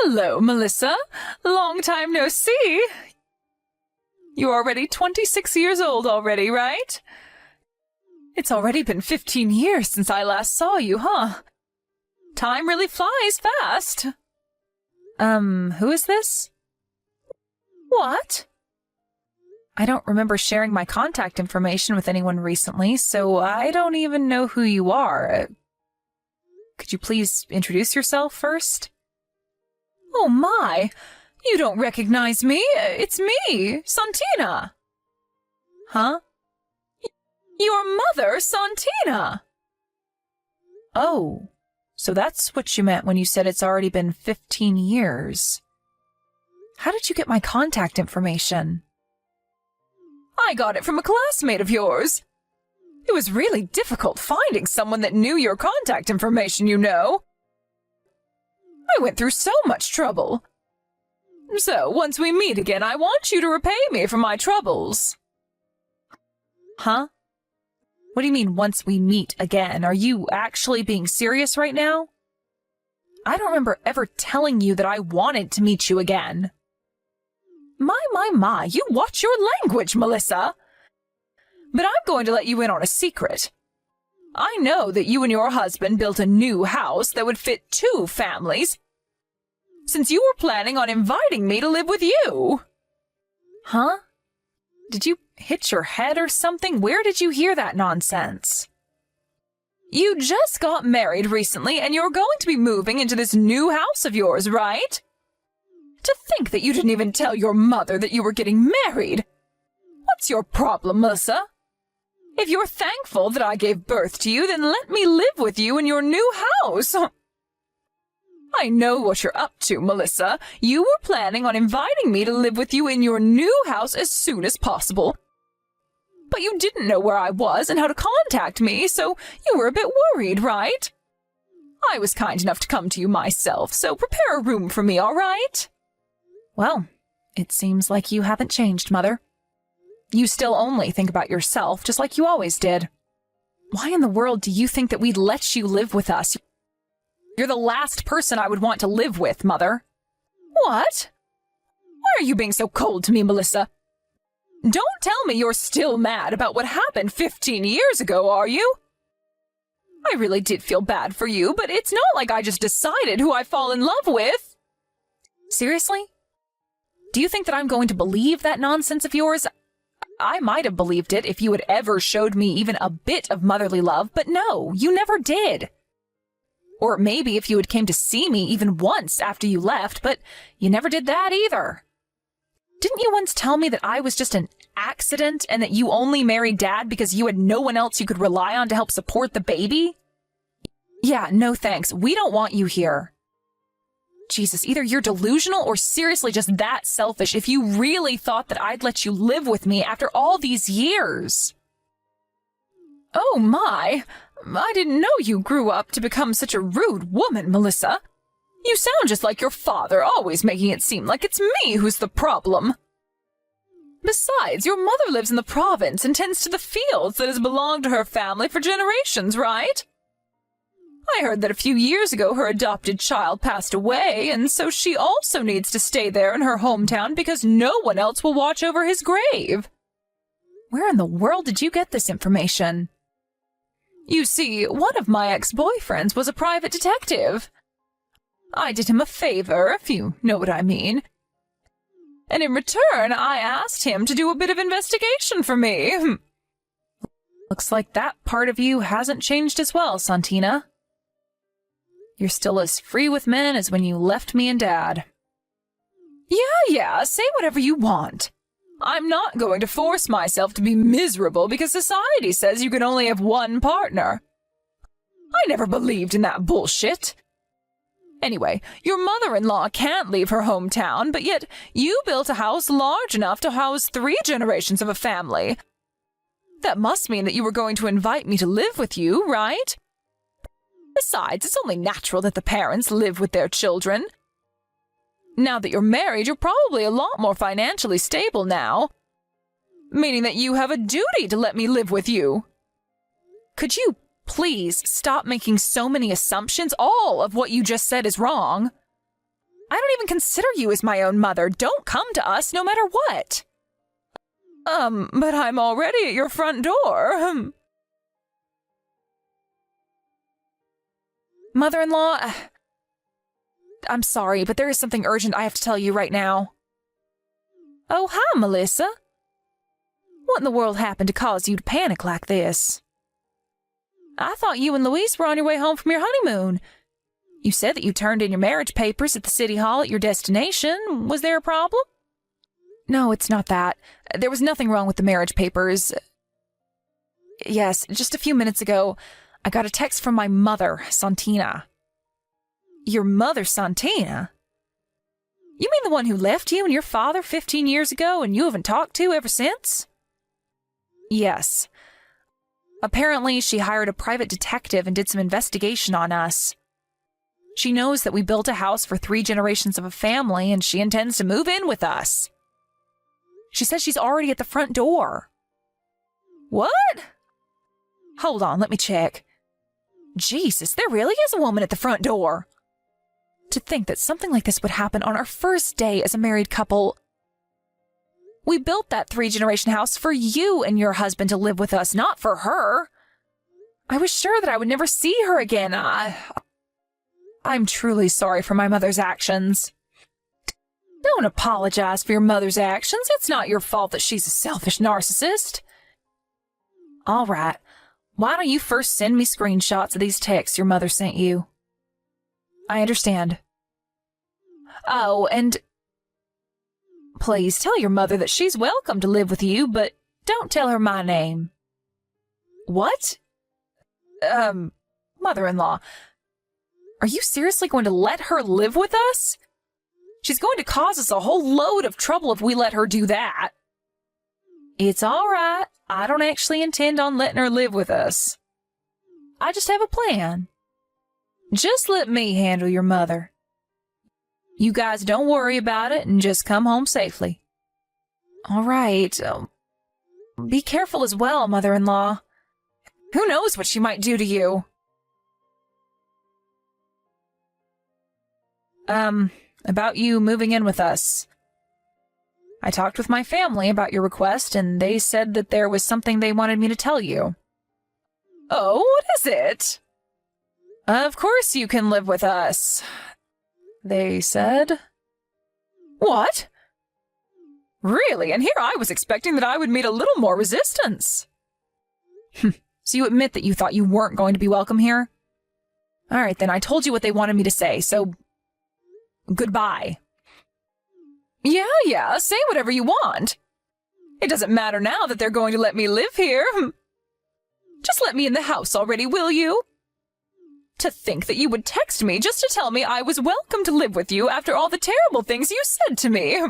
Hello, Melissa. Long time no see. You're already 26 years old already, right? It's already been 15 years since I last saw you, huh? Time really flies fast. Who is this? What? I don't remember sharing my contact information with anyone recently, so I don't even know who you are. Could you please introduce yourself first? Oh my! You don't recognize me! It's me, Santina! Huh? Your mother, Santina! Oh, so that's what you meant when you said it's already been 15 years. How did you get my contact information? I got it from a classmate of yours. It was really difficult finding someone that knew your contact information, you know. I went through so much trouble. So, once we meet again, I want you to repay me for my troubles. Huh? What do you mean, once we meet again? Are you actually being serious right now? I don't remember ever telling you that I wanted to meet you again. My, you watch your language, Melissa. But I'm going to let you in on a secret. I know that you and your husband built a new house that would fit 2 families, since you were planning on inviting me to live with you. Huh? Did you hit your head or something? Where did you hear that nonsense? You just got married recently, and you're going to be moving into this new house of yours, right? To think that you didn't even tell your mother that you were getting married. What's your problem, Melissa? If you're thankful that I gave birth to you, then let me live with you in your new house. I know what you're up to, Melissa. You were planning on inviting me to live with you in your new house as soon as possible. But you didn't know where I was and how to contact me, so you were a bit worried, right? I was kind enough to come to you myself, so prepare a room for me, all right? Well, it seems like you haven't changed, Mother. You still only think about yourself, just like you always did. Why in the world do you think that we'd let you live with us? You're the last person I would want to live with, Mother. What? Why are you being so cold to me, Melissa? Don't tell me you're still mad about what happened 15 years ago, are you? I really did feel bad for you, but it's not like I just decided who I fall in love with. Seriously? Do you think that I'm going to believe that nonsense of yours? I might have believed it if you had ever showed me even a bit of motherly love, but no, you never did. Or maybe if you had came to see me even once after you left, but you never did that either. Didn't you once tell me that I was just an accident and that you only married Dad because you had no one else you could rely on to help support the baby? Yeah, no thanks. We don't want you here. Jesus, either you're delusional or seriously just that selfish if you really thought that I'd let you live with me after all these years. Oh my, I didn't know you grew up to become such a rude woman, Melissa. You sound just like your father, always making it seem like it's me who's the problem. Besides, your mother lives in the province and tends to the fields that has belonged to her family for generations, right? I heard that a few years ago her adopted child passed away, and so she also needs to stay there in her hometown because no one else will watch over his grave. Where in the world did you get this information? You see, one of my ex-boyfriends was a private detective. I did him a favor, if you know what I mean. And in return, I asked him to do a bit of investigation for me. Looks like that part of you hasn't changed as well, Santina. You're still as free with men as when you left me and Dad. Yeah, say whatever you want. I'm not going to force myself to be miserable because society says you can only have one partner. I never believed in that bullshit. Anyway, your mother-in-law can't leave her hometown, but yet you built a house large enough to house 3 generations of a family. That must mean that you were going to invite me to live with you, right? Besides, it's only natural that the parents live with their children. Now that you're married, you're probably a lot more financially stable now, meaning that you have a duty to let me live with you. Could you please stop making so many assumptions? All of what you just said is wrong. I don't even consider you as my own mother. Don't come to us no matter what. But I'm already at your front door. Mother-in-law, I'm sorry, but there is something urgent I have to tell you right now. Oh, hi, Melissa. What in the world happened to cause you to panic like this? I thought you and Louise were on your way home from your honeymoon. You said that you turned in your marriage papers at the city hall at your destination. Was there a problem? No, it's not that. There was nothing wrong with the marriage papers. Yes, just a few minutes ago, I got a text from my mother, Santina. Your mother, Santina? You mean the one who left you and your father 15 years ago and you haven't talked to ever since? Yes. Apparently, she hired a private detective and did some investigation on us. She knows that we built a house for 3 generations of a family and she intends to move in with us. She says she's already at the front door. What? Hold on, let me check. Jesus, there really is a woman at the front door. To think that something like this would happen on our first day as a married couple. We built that 3-generation house for you and your husband to live with us, not for her. I was sure that I would never see her again. I'm truly sorry for my mother's actions. Don't apologize for your mother's actions. It's not your fault that she's a selfish narcissist. All right. Why don't you first send me screenshots of these texts your mother sent you? I understand. Oh, and please tell your mother that she's welcome to live with you, but don't tell her my name. What? Mother-in-law, are you seriously going to let her live with us? She's going to cause us a whole load of trouble if we let her do that. It's all right. I don't actually intend on letting her live with us. I just have a plan. Just let me handle your mother. You guys don't worry about it and just come home safely. All right. Be careful as well, mother-in-law. Who knows what she might do to you? About you moving in with us. I talked with my family about your request, and they said that there was something they wanted me to tell you. Oh, what is it? Of course you can live with us, they said. What? Really? And here I was expecting that I would meet a little more resistance. So you admit that you thought you weren't going to be welcome here? All right, then, I told you what they wanted me to say, so goodbye. Yeah, say whatever you want. It doesn't matter now that they're going to let me live here. Just let me in the house already, will you? To think that you would text me just to tell me I was welcome to live with you after all the terrible things you said to me.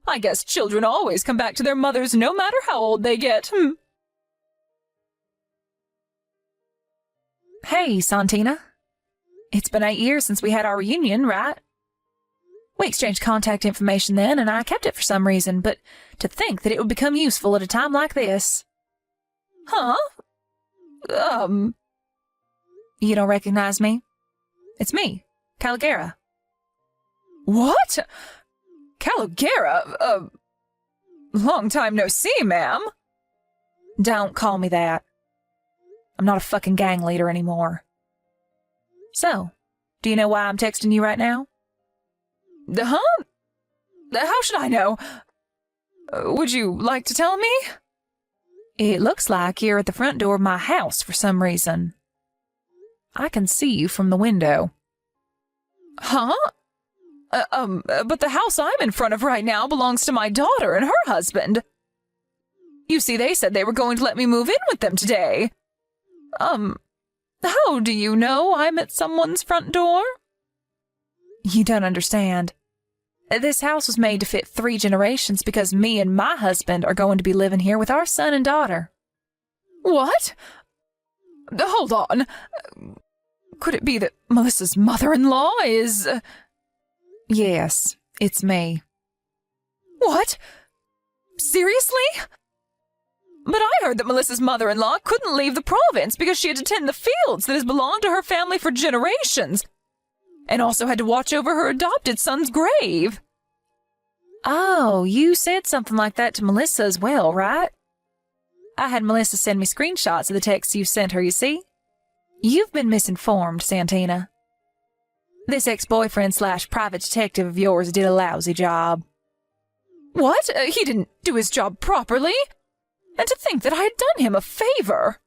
I guess children always come back to their mothers no matter how old they get. Hey, Santina. It's been 8 years since we had our reunion, right? We exchanged contact information then, and I kept it for some reason, but to think that it would become useful at a time like this. Huh? You don't recognize me? It's me, Caligera. What? Caligera? Long time no see, ma'am. Don't call me that. I'm not a fucking gang leader anymore. So, do you know why I'm texting you right now? Huh? How should I know? Would you like to tell me? It looks like you're at the front door of my house for some reason. I can see you from the window. Huh? But the house I'm in front of right now belongs to my daughter and her husband. You see, they said they were going to let me move in with them today. How do you know I'm at someone's front door? You don't understand. This house was made to fit 3 generations because me and my husband are going to be living here with our son and daughter. What? Hold on. Could it be that Melissa's mother-in-law is... Yes, it's me. What? Seriously? But I heard that Melissa's mother-in-law couldn't leave the province because she had to tend the fields that has belonged to her family for generations. and also had to watch over her adopted son's grave. Oh, you said something like that to Melissa as well, right? I had Melissa send me screenshots of the texts you sent her, you see? You've been misinformed, Santina. This ex-boyfriend/private detective of yours did a lousy job. What? He didn't do his job properly? And to think that I had done him a favor.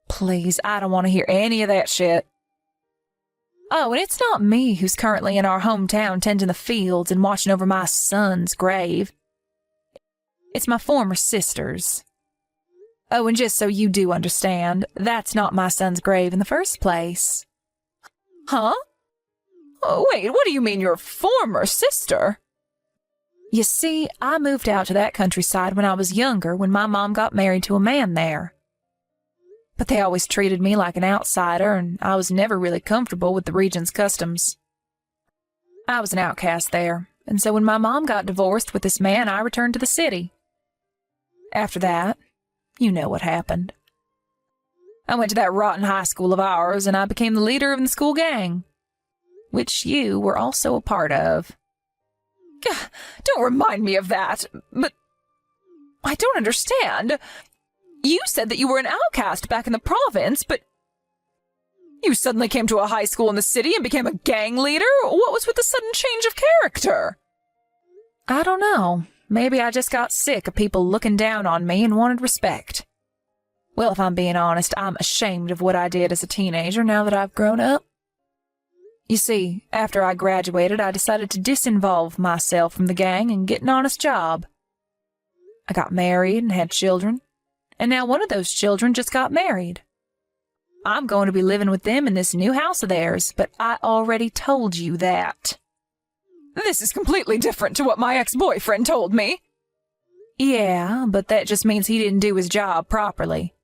Please, I don't want to hear any of that shit. Oh, and it's not me who's currently in our hometown tending the fields and watching over my son's grave. It's my former sister's. Oh, and just so you do understand, that's not my son's grave in the first place. Huh? Oh, wait, what do you mean your former sister? You see, I moved out to that countryside when I was younger when my mom got married to a man there. But they always treated me like an outsider, and I was never really comfortable with the region's customs. I was an outcast there, and so when my mom got divorced with this man, I returned to the city. After that, you know what happened. I went to that rotten high school of ours, and I became the leader of the school gang, which you were also a part of. Don't remind me of that, but I don't understand. You said that you were an outcast back in the province, but you suddenly came to a high school in the city and became a gang leader? What was with the sudden change of character? I don't know. Maybe I just got sick of people looking down on me and wanted respect. Well, if I'm being honest, I'm ashamed of what I did as a teenager now that I've grown up. You see, after I graduated, I decided to disinvolve myself from the gang and get an honest job. I got married and had children, and now one of those children just got married. I'm going to be living with them in this new house of theirs, but I already told you that. This is completely different to what my ex-boyfriend told me. Yeah, but that just means he didn't do his job properly.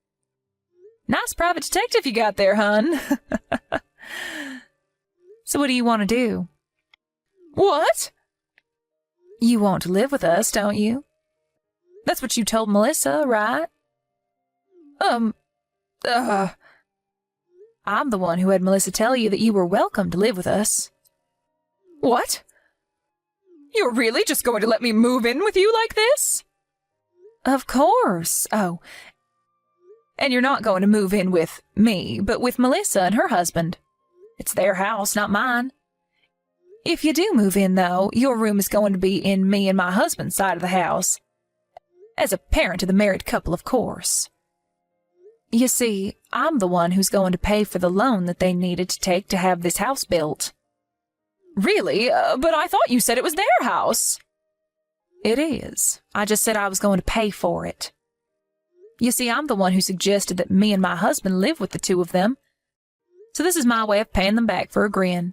Nice private detective you got there, hun. So what do you want to do? What? You want to live with us, don't you? That's what you told Melissa, right? I'm the one who had Melissa tell you that you were welcome to live with us. What? You're really just going to let me move in with you like this? Of course. Oh, and you're not going to move in with me, but with Melissa and her husband. It's their house, not mine. If you do move in, though, your room is going to be in me and my husband's side of the house. As a parent of the married couple, of course. You see, I'm the one who's going to pay for the loan that they needed to take to have this house built. Really? But I thought you said it was their house. It is. I just said I was going to pay for it. You see, I'm the one who suggested that me and my husband live with the two of them. So this is my way of paying them back for agreeing.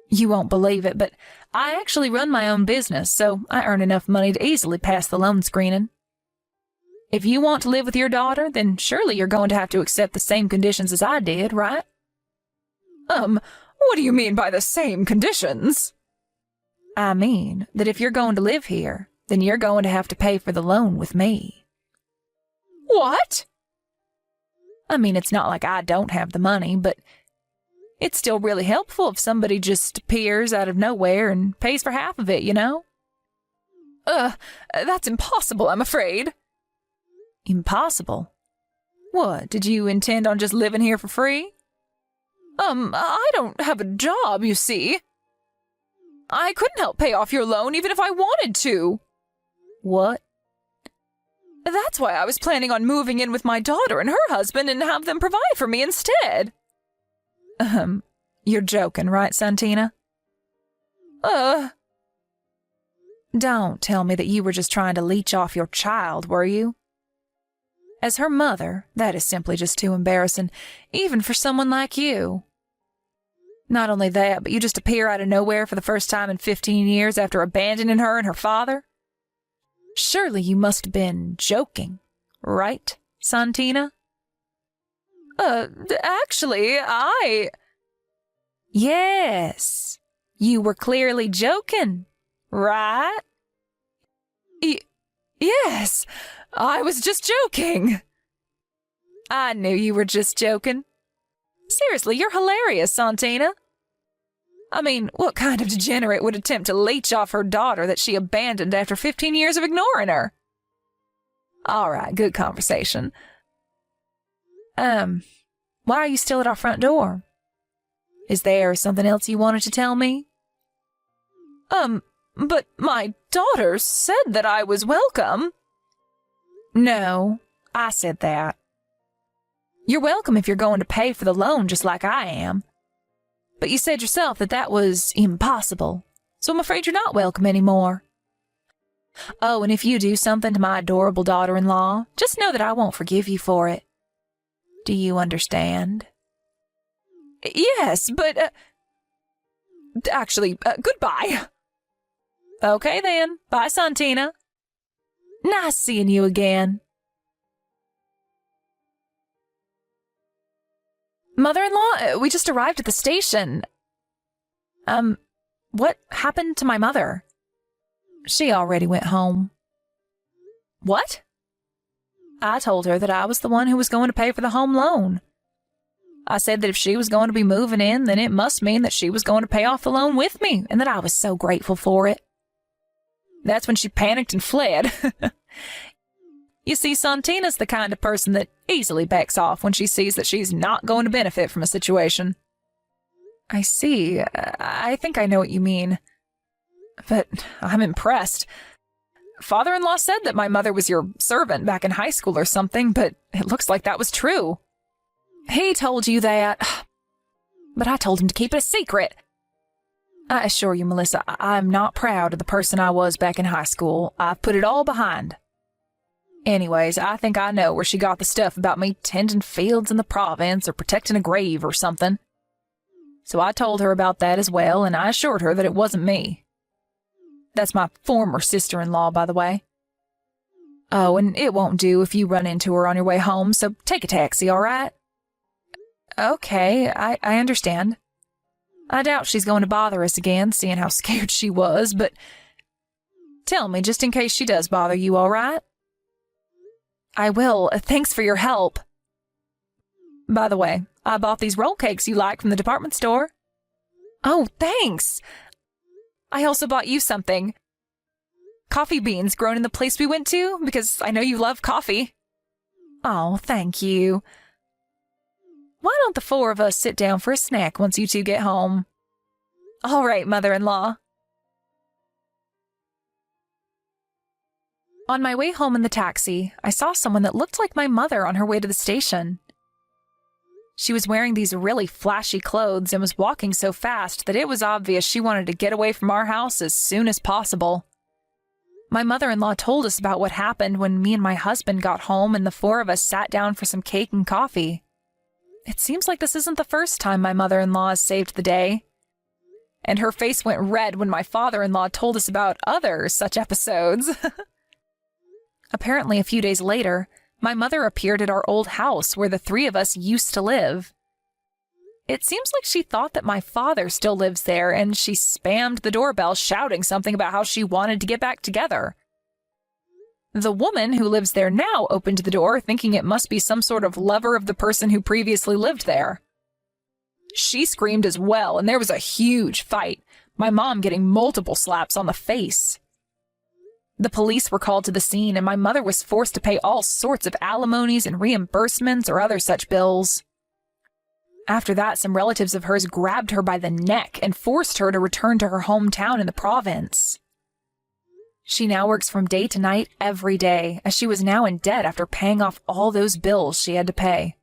You won't believe it, but I actually run my own business, so I earn enough money to easily pass the loan screening. If you want to live with your daughter, then surely you're going to have to accept the same conditions as I did, right? What do you mean by the same conditions? I mean that if you're going to live here, then you're going to have to pay for the loan with me. What? I mean, it's not like I don't have the money, but it's still really helpful if somebody just appears out of nowhere and pays for half of it, you know? That's impossible, I'm afraid. Impossible? What, did you intend on just living here for free? I don't have a job, you see. I couldn't help pay off your loan even if I wanted to. What? That's why I was planning on moving in with my daughter and her husband and have them provide for me instead. You're joking, right, Santina? Don't tell me that you were just trying to leech off your child, were you? As her mother, that is simply just too embarrassing, even for someone like you. Not only that, but you just appear out of nowhere for the first time in 15 years after abandoning her and her father? Surely you must have been joking, right, Santina? Actually, Yes, you were clearly joking, right? Yes, I was just joking. I knew you were just joking. Seriously, you're hilarious, Santina. I mean, what kind of degenerate would attempt to leech off her daughter that she abandoned after 15 years of ignoring her? All right, good conversation. Why are you still at our front door? Is there something else you wanted to tell me? But my daughter said that I was welcome. No, I said that. You're welcome if you're going to pay for the loan just like I am. But you said yourself that that was impossible, so I'm afraid you're not welcome anymore. Oh, and if you do something to my adorable daughter-in-law, just know that I won't forgive you for it. Do you understand? Yes, but, actually, goodbye. Okay then, bye, Santina. Nice seeing you again. Mother-in-law, we just arrived at the station. What happened to my mother? She already went home. What? I told her that I was the one who was going to pay for the home loan. I said that if she was going to be moving in, then it must mean that she was going to pay off the loan with me, and that I was so grateful for it. That's when she panicked and fled. You see, Santina's the kind of person that easily backs off when she sees that she's not going to benefit from a situation. I see. I think I know what you mean. But I'm impressed. Father-in-law said that my mother was your servant back in high school or something, but it looks like that was true. He told you that, but I told him to keep it a secret. I assure you, Melissa, I'm not proud of the person I was back in high school. I've put it all behind. Anyways, I think I know where she got the stuff about me tending fields in the province or protecting a grave or something. So I told her about that as well, and I assured her that it wasn't me. That's my former sister-in-law, by the way. Oh, and it won't do if you run into her on your way home, so take a taxi, all right? Okay, I understand. I doubt she's going to bother us again, seeing how scared she was, but tell me, just in case she does bother you, all right? I will. Thanks for your help. By the way, I bought these roll cakes you like from the department store. Oh, thanks. I also bought you something. Coffee beans grown in the place we went to, because I know you love coffee. Oh, thank you. Why don't the four of us sit down for a snack once you two get home? All right, mother-in-law. On my way home in the taxi, I saw someone that looked like my mother on her way to the station. She was wearing these really flashy clothes and was walking so fast that it was obvious she wanted to get away from our house as soon as possible. My mother-in-law told us about what happened when me and my husband got home and the four of us sat down for some cake and coffee. It seems like this isn't the first time my mother-in-law has saved the day. And her face went red when my father-in-law told us about other such episodes. Apparently, a few days later, my mother appeared at our old house where the three of us used to live. It seems like she thought that my father still lives there, and she spammed the doorbell shouting something about how she wanted to get back together. The woman who lives there now opened the door, thinking it must be some sort of lover of the person who previously lived there. She screamed as well, and there was a huge fight, my mom getting multiple slaps on the face. The police were called to the scene, and my mother was forced to pay all sorts of alimonies and reimbursements or other such bills. After that, some relatives of hers grabbed her by the neck and forced her to return to her hometown in the province. She now works from day to night every day, as she was now in debt after paying off all those bills she had to pay.